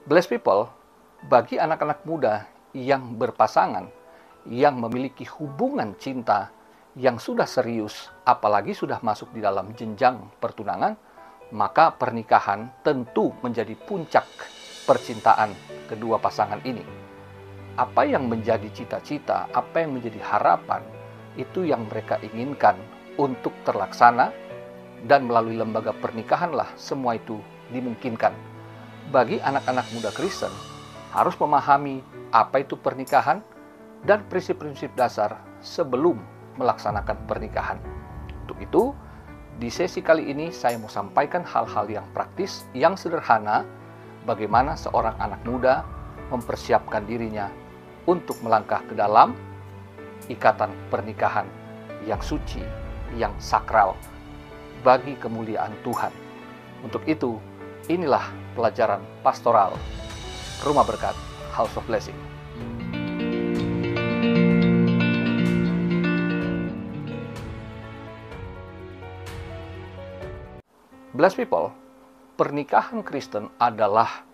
Blessed people, bagi anak-anak muda yang berpasangan, yang memiliki hubungan cinta yang sudah serius, apalagi sudah masuk di dalam jenjang pertunangan, maka pernikahan tentu menjadi puncak percintaan kedua pasangan ini. Apa yang menjadi cita-cita, apa yang menjadi harapan, itu yang mereka inginkan untuk terlaksana, dan melalui lembaga pernikahanlah semua itu dimungkinkan. Bagi anak-anak muda Kristen, harus memahami apa itu pernikahan dan prinsip-prinsip dasar sebelum melaksanakan pernikahan. Untuk itu, di sesi kali ini saya mau sampaikan hal-hal yang praktis, yang sederhana, bagaimana seorang anak muda mempersiapkan dirinya untuk melangkah ke dalam ikatan pernikahan yang suci, yang sakral, bagi kemuliaan Tuhan. Untuk itu, inilah pelajaran pastoral Rumah Berkat, House of Blessing. Blessed people, pernikahan Kristen adalah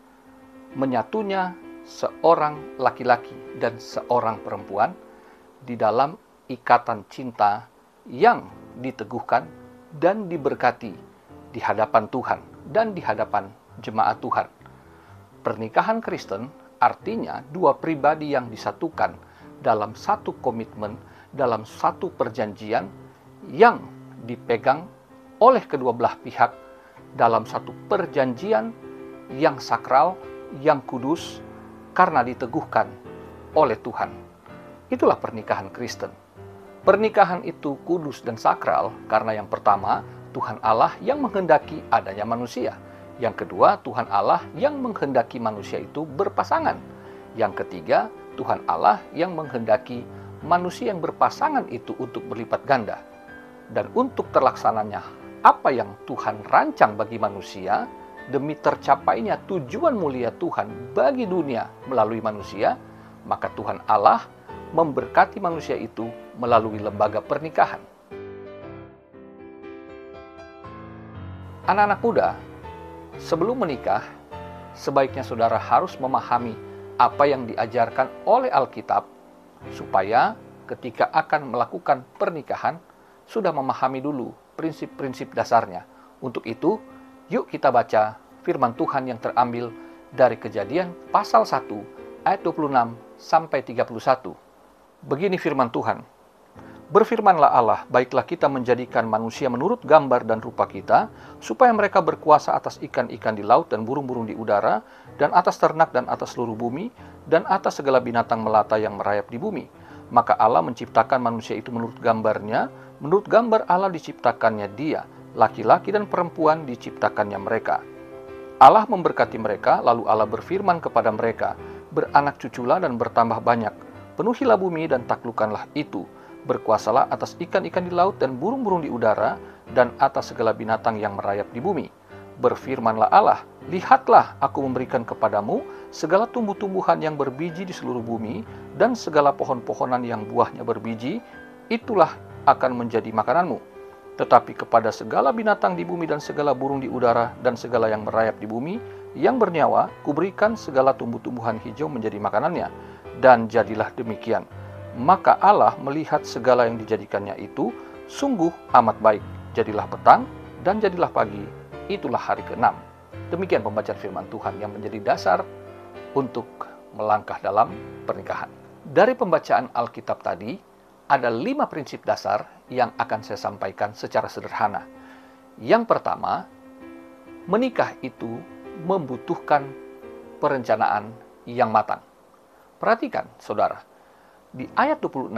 menyatunya seorang laki-laki dan seorang perempuan di dalam ikatan cinta yang diteguhkan dan diberkati di hadapan Tuhan dan di hadapan jemaat Tuhan. Pernikahan Kristen artinya dua pribadi yang disatukan dalam satu komitmen, dalam satu perjanjian yang dipegang oleh kedua belah pihak dalam satu perjanjian yang sakral, yang kudus, karena diteguhkan oleh Tuhan. Itulah pernikahan Kristen. Pernikahan itu kudus dan sakral karena yang pertama, Tuhan Allah yang menghendaki adanya manusia. Yang kedua, Tuhan Allah yang menghendaki manusia itu berpasangan. Yang ketiga, Tuhan Allah yang menghendaki manusia yang berpasangan itu untuk berlipat ganda. Dan untuk terlaksananya apa yang Tuhan rancang bagi manusia, demi tercapainya tujuan mulia Tuhan bagi dunia melalui manusia, maka Tuhan Allah memberkati manusia itu melalui lembaga pernikahan. Anak-anak muda, sebelum menikah, sebaiknya saudara harus memahami apa yang diajarkan oleh Alkitab, supaya ketika akan melakukan pernikahan, sudah memahami dulu prinsip-prinsip dasarnya. Untuk itu, yuk kita baca firman Tuhan yang terambil dari Kejadian pasal 1 ayat 26 sampai 31. Begini firman Tuhan, "Berfirmanlah Allah, baiklah kita menjadikan manusia menurut gambar dan rupa kita, supaya mereka berkuasa atas ikan-ikan di laut dan burung-burung di udara, dan atas ternak dan atas seluruh bumi, dan atas segala binatang melata yang merayap di bumi. Maka Allah menciptakan manusia itu menurut gambarnya, menurut gambar Allah diciptakannya dia, laki-laki dan perempuan diciptakannya mereka. Allah memberkati mereka, lalu Allah berfirman kepada mereka, beranak cuculah dan bertambah banyak, penuhilah bumi dan taklukkanlah itu, berkuasalah atas ikan-ikan di laut dan burung-burung di udara, dan atas segala binatang yang merayap di bumi. Berfirmanlah Allah, lihatlah aku memberikan kepadamu segala tumbuh-tumbuhan yang berbiji di seluruh bumi, dan segala pohon-pohonan yang buahnya berbiji, itulah akan menjadi makananmu. Tetapi kepada segala binatang di bumi dan segala burung di udara dan segala yang merayap di bumi, yang bernyawa, kuberikan segala tumbuh-tumbuhan hijau menjadi makanannya. Dan jadilah demikian. Maka Allah melihat segala yang dijadikannya itu sungguh amat baik. Jadilah petang dan jadilah pagi. Itulah hari ke-6. Demikian pembacaan firman Tuhan yang menjadi dasar untuk melangkah dalam pernikahan. Dari pembacaan Alkitab tadi, ada 5 prinsip dasar yang akan saya sampaikan secara sederhana. Yang pertama, menikah itu membutuhkan perencanaan yang matang. Perhatikan, saudara, di ayat 26,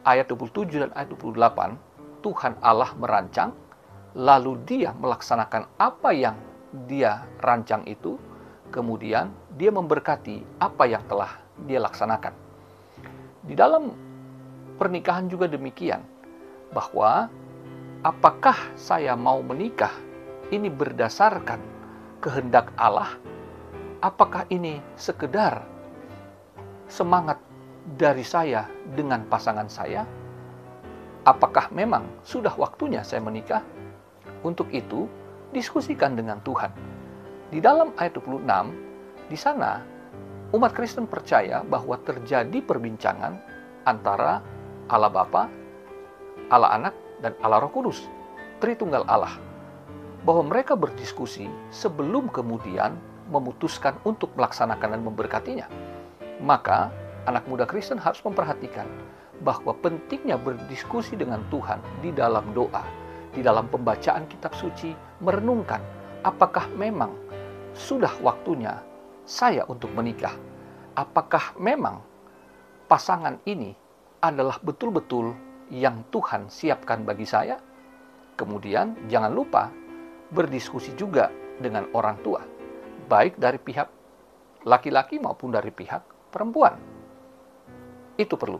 ayat 27, dan ayat 28, Tuhan Allah merancang, lalu dia melaksanakan apa yang dia rancang itu, kemudian dia memberkati apa yang telah dia laksanakan. Di dalam pernikahan juga demikian, bahwa apakah saya mau menikah ini berdasarkan kehendak Allah, apakah ini sekedar semangat dari saya dengan pasangan saya? Apakah memang sudah waktunya saya menikah? Untuk itu, diskusikan dengan Tuhan. Di dalam ayat 26, Di sana, umat Kristen percaya bahwa terjadi perbincangan antara Allah Bapa, Allah Anak, dan Allah Roh Kudus, Tritunggal Allah, bahwa mereka berdiskusi sebelum kemudian memutuskan untuk melaksanakan dan memberkatinya. Maka, anak muda Kristen harus memperhatikan bahwa pentingnya berdiskusi dengan Tuhan di dalam doa, di dalam pembacaan kitab suci, merenungkan apakah memang sudah waktunya saya untuk menikah. Apakah memang pasangan ini adalah betul-betul yang Tuhan siapkan bagi saya? Kemudian jangan lupa berdiskusi juga dengan orang tua, baik dari pihak laki-laki maupun dari pihak perempuan. Itu perlu.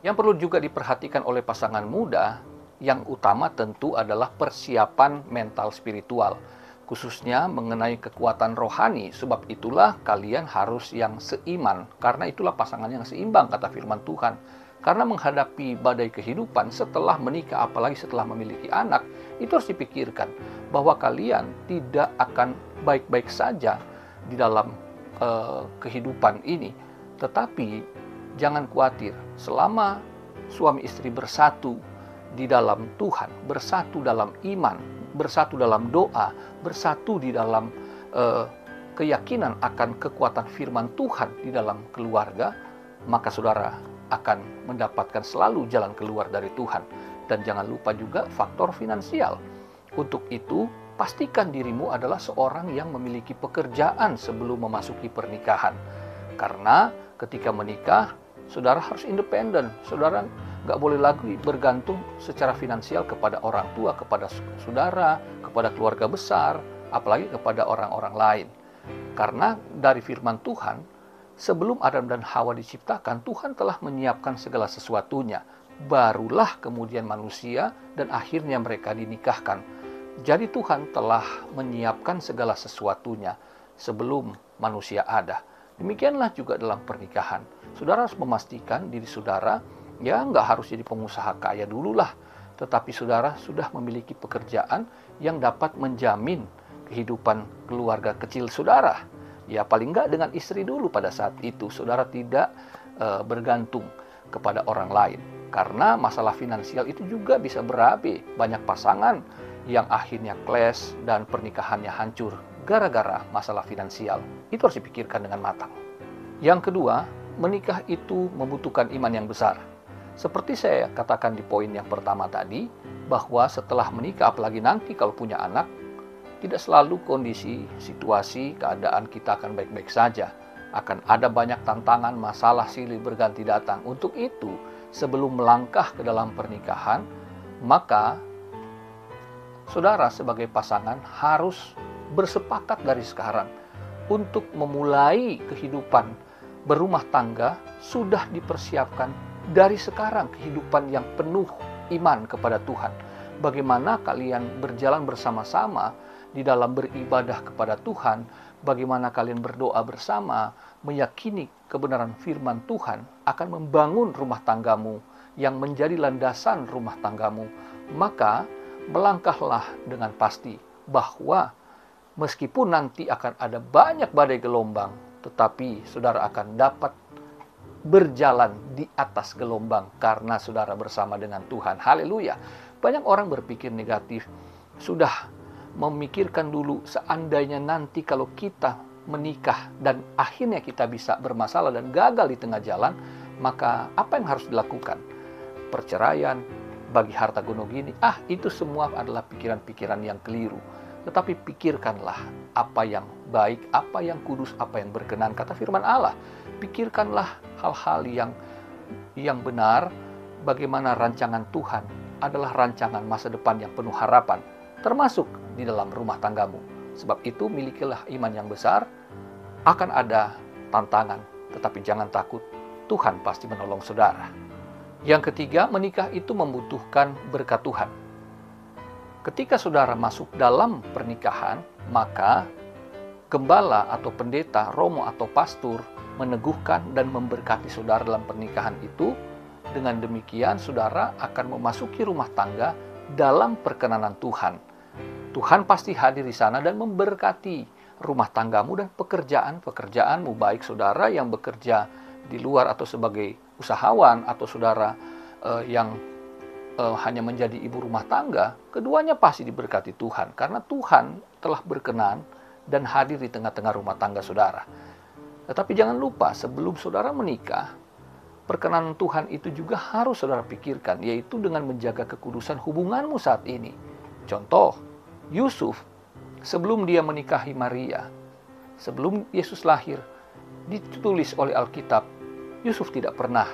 Yang perlu juga diperhatikan oleh pasangan muda, yang utama tentu adalah persiapan mental spiritual, khususnya mengenai kekuatan rohani. Sebab itulah kalian harus yang seiman, karena itulah pasangan yang seimbang, kata firman Tuhan. Karena menghadapi badai kehidupan setelah menikah, apalagi setelah memiliki anak, itu harus dipikirkan bahwa kalian tidak akan baik-baik saja di dalam kehidupan ini. Tetapi jangan khawatir, selama suami istri bersatu di dalam Tuhan, bersatu dalam iman, bersatu dalam doa, bersatu di dalam keyakinan akan kekuatan firman Tuhan di dalam keluarga, maka saudara akan mendapatkan selalu jalan keluar dari Tuhan. Dan jangan lupa juga faktor finansial. Untuk itu, pastikan dirimu adalah seorang yang memiliki pekerjaan sebelum memasuki pernikahan. Karena ketika menikah, saudara harus independen. Saudara nggak boleh lagi bergantung secara finansial kepada orang tua, kepada saudara, kepada keluarga besar, apalagi kepada orang-orang lain. Karena dari firman Tuhan, sebelum Adam dan Hawa diciptakan, Tuhan telah menyiapkan segala sesuatunya. Barulah kemudian manusia dan akhirnya mereka dinikahkan. Jadi Tuhan telah menyiapkan segala sesuatunya sebelum manusia ada. Demikianlah juga dalam pernikahan. Saudara harus memastikan diri saudara, ya nggak harus jadi pengusaha kaya dululah, tetapi saudara sudah memiliki pekerjaan yang dapat menjamin kehidupan keluarga kecil saudara. Ya paling nggak dengan istri dulu pada saat itu, saudara tidak bergantung kepada orang lain. Karena masalah finansial itu juga bisa berabe. Banyak pasangan yang akhirnya clash dan pernikahannya hancur gara-gara masalah finansial. Itu harus dipikirkan dengan matang. Yang kedua, menikah itu membutuhkan iman yang besar. Seperti saya katakan di poin yang pertama tadi, bahwa setelah menikah, apalagi nanti kalau punya anak, tidak selalu kondisi, situasi, keadaan kita akan baik-baik saja. Akan ada banyak tantangan, masalah silih berganti datang. Untuk itu, sebelum melangkah ke dalam pernikahan, maka saudara sebagai pasangan harus bersepakat dari sekarang untuk memulai kehidupan berumah tangga. Sudah dipersiapkan dari sekarang kehidupan yang penuh iman kepada Tuhan. Bagaimana kalian berjalan bersama-sama di dalam beribadah kepada Tuhan, bagaimana kalian berdoa bersama, meyakini kebenaran firman Tuhan akan membangun rumah tanggamu yang menjadi landasan rumah tanggamu. Maka melangkahlah dengan pasti bahwa meskipun nanti akan ada banyak badai gelombang, tetapi saudara akan dapat berjalan di atas gelombang karena saudara bersama dengan Tuhan. Haleluya. Banyak orang berpikir negatif, sudah memikirkan dulu seandainya nanti kalau kita menikah dan akhirnya kita bisa bermasalah dan gagal di tengah jalan, maka apa yang harus dilakukan? Perceraian, bagi harta gono gini, itu semua adalah pikiran-pikiran yang keliru. Tetapi pikirkanlah apa yang baik, apa yang kudus, apa yang berkenan, kata firman Allah. Pikirkanlah hal-hal yang benar, bagaimana rancangan Tuhan adalah rancangan masa depan yang penuh harapan, termasuk di dalam rumah tanggamu. Sebab itu milikilah iman yang besar. Akan ada tantangan, tetapi jangan takut, Tuhan pasti menolong saudara. Yang ketiga, menikah itu membutuhkan berkat Tuhan. Ketika saudara masuk dalam pernikahan, maka gembala atau pendeta, romo atau pastor meneguhkan dan memberkati saudara dalam pernikahan itu. Dengan demikian, saudara akan memasuki rumah tangga dalam perkenanan Tuhan. Tuhan pasti hadir di sana dan memberkati rumah tanggamu dan pekerjaanmu, baik saudara yang bekerja di luar atau sebagai usahawan, atau saudara yang hanya menjadi ibu rumah tangga, keduanya pasti diberkati Tuhan, karena Tuhan telah berkenan dan hadir di tengah-tengah rumah tangga saudara. Tetapi jangan lupa, sebelum saudara menikah, perkenanan Tuhan itu juga harus saudara pikirkan, yaitu dengan menjaga kekudusan hubunganmu saat ini. Contoh, Yusuf, sebelum dia menikahi Maria, sebelum Yesus lahir, ditulis oleh Alkitab, Yusuf tidak pernah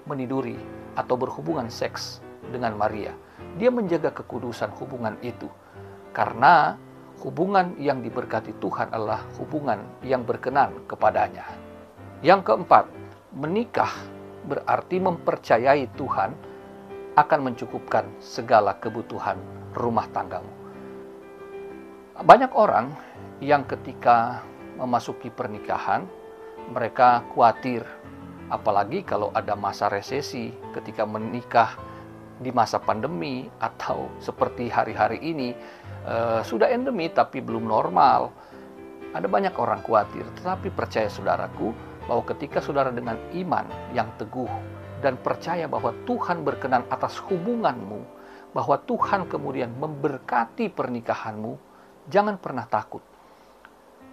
meniduri atau berhubungan seks dengan Maria. Dia menjaga kekudusan hubungan itu, karena hubungan yang diberkati Tuhan adalah hubungan yang berkenan kepadanya. Yang keempat, menikah berarti mempercayai Tuhan akan mencukupkan segala kebutuhan rumah tanggamu. Banyak orang yang ketika memasuki pernikahan, mereka khawatir, apalagi kalau ada masa resesi, ketika menikah di masa pandemi, atau seperti hari-hari ini sudah endemi tapi belum normal. Ada banyak orang khawatir, tetapi percaya saudaraku, bahwa ketika saudara dengan iman yang teguh dan percaya bahwa Tuhan berkenan atas hubunganmu, bahwa Tuhan kemudian memberkati pernikahanmu, jangan pernah takut.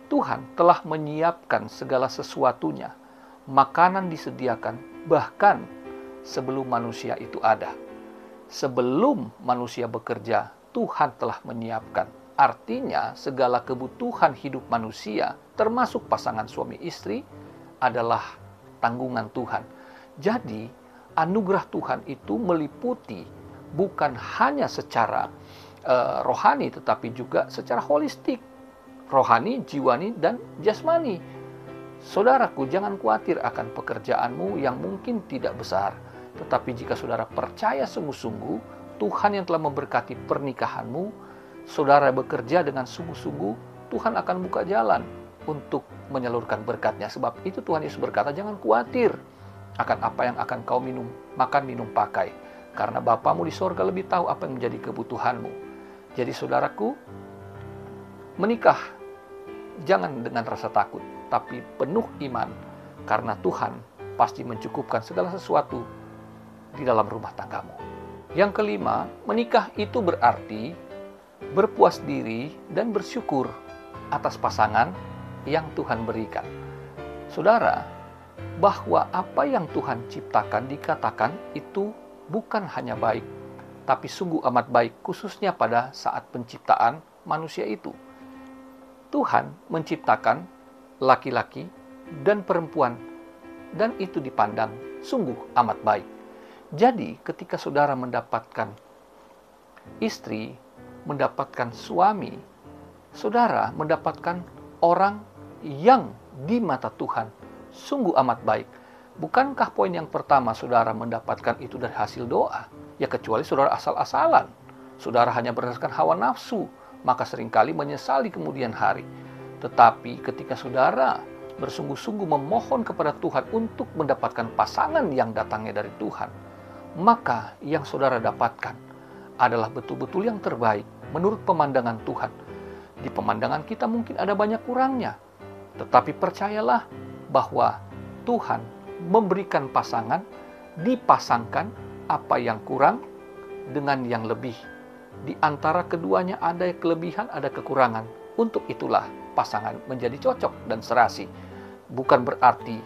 Tuhan telah menyiapkan segala sesuatunya. Makanan disediakan bahkan sebelum manusia itu ada. Sebelum manusia bekerja, Tuhan telah menyiapkan. Artinya segala kebutuhan hidup manusia, termasuk pasangan suami istri, adalah tanggungan Tuhan. Jadi anugerah Tuhan itu meliputi bukan hanya secara rohani, tetapi juga secara holistik. Rohani, jiwani, dan jasmani. Saudaraku, jangan khawatir akan pekerjaanmu yang mungkin tidak besar. Tetapi jika saudara percaya sungguh-sungguh, Tuhan yang telah memberkati pernikahanmu, saudara bekerja dengan sungguh-sungguh, Tuhan akan buka jalan untuk menyalurkan berkat-Nya. Sebab itu Tuhan Yesus berkata, jangan khawatir akan apa yang akan kau makan, minum, pakai. Karena Bapamu di sorga lebih tahu apa yang menjadi kebutuhanmu. Jadi saudaraku, menikah jangan dengan rasa takut, tapi penuh iman, karena Tuhan pasti mencukupkan segala sesuatu di dalam rumah tanggamu. Yang kelima, menikah itu berarti berpuas diri dan bersyukur atas pasangan yang Tuhan berikan. Saudara, bahwa apa yang Tuhan ciptakan dikatakan itu bukan hanya baik, tapi sungguh amat baik, khususnya pada saat penciptaan manusia itu. Tuhan menciptakan laki-laki dan perempuan, dan itu dipandang sungguh amat baik. Jadi ketika saudara mendapatkan istri, mendapatkan suami, saudara mendapatkan orang yang di mata Tuhan sungguh amat baik. Bukankah poin yang pertama saudara mendapatkan itu dari hasil doa? Ya kecuali saudara asal-asalan. Saudara hanya berdasarkan hawa nafsu, maka seringkali menyesali kemudian hari. Tetapi ketika saudara bersungguh-sungguh memohon kepada Tuhan untuk mendapatkan pasangan yang datangnya dari Tuhan, maka yang saudara dapatkan adalah betul-betul yang terbaik menurut pemandangan Tuhan. Di pemandangan kita mungkin ada banyak kurangnya, tetapi percayalah bahwa Tuhan memberikan pasangan, dipasangkan apa yang kurang dengan yang lebih. Di antara keduanya ada kelebihan, ada kekurangan. Untuk itulah pasangan menjadi cocok dan serasi. Bukan berarti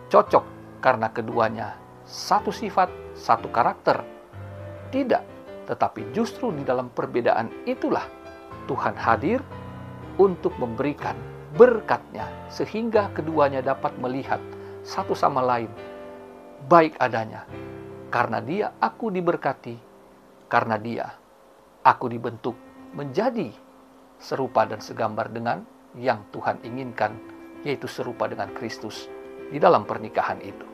cocok karena keduanya satu sifat, satu karakter. Tidak, tetapi justru di dalam perbedaan itulah Tuhan hadir untuk memberikan berkat-Nya, sehingga keduanya dapat melihat satu sama lain baik adanya. Karena dia aku diberkati, karena dia aku dibentuk menjadi serupa dan segambar dengan yang Tuhan inginkan, yaitu serupa dengan Kristus di dalam pernikahan itu.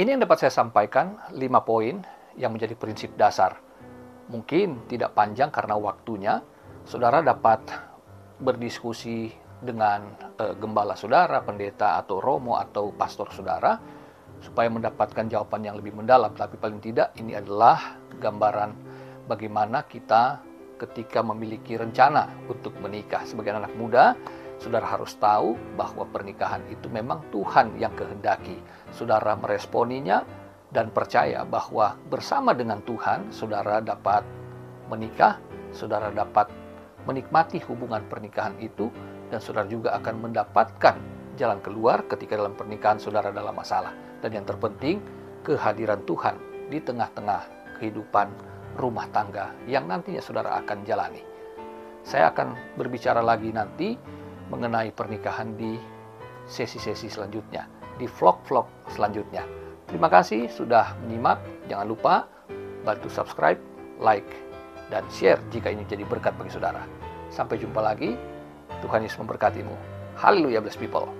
Ini yang dapat saya sampaikan, 5 poin yang menjadi prinsip dasar. Mungkin tidak panjang karena waktunya. Saudara dapat berdiskusi dengan gembala saudara, pendeta atau romo atau pastor saudara, supaya mendapatkan jawaban yang lebih mendalam. Tapi paling tidak ini adalah gambaran bagaimana kita ketika memiliki rencana untuk menikah. Sebagai anak muda, saudara harus tahu bahwa pernikahan itu memang Tuhan yang kehendaki. Saudara meresponinya dan percaya bahwa bersama dengan Tuhan, saudara dapat menikah, saudara dapat menikmati hubungan pernikahan itu, dan saudara juga akan mendapatkan jalan keluar ketika dalam pernikahan saudara dalam masalah. Dan yang terpenting, kehadiran Tuhan di tengah-tengah kehidupan rumah tangga yang nantinya saudara akan jalani. Saya akan berbicara lagi nanti mengenai pernikahan di sesi-sesi selanjutnya, di vlog-vlog selanjutnya. Terima kasih sudah menyimak. Jangan lupa bantu subscribe, like, dan share jika ini jadi berkat bagi saudara. Sampai jumpa lagi. Tuhan Yesus memberkatimu. Haleluya, blessed people.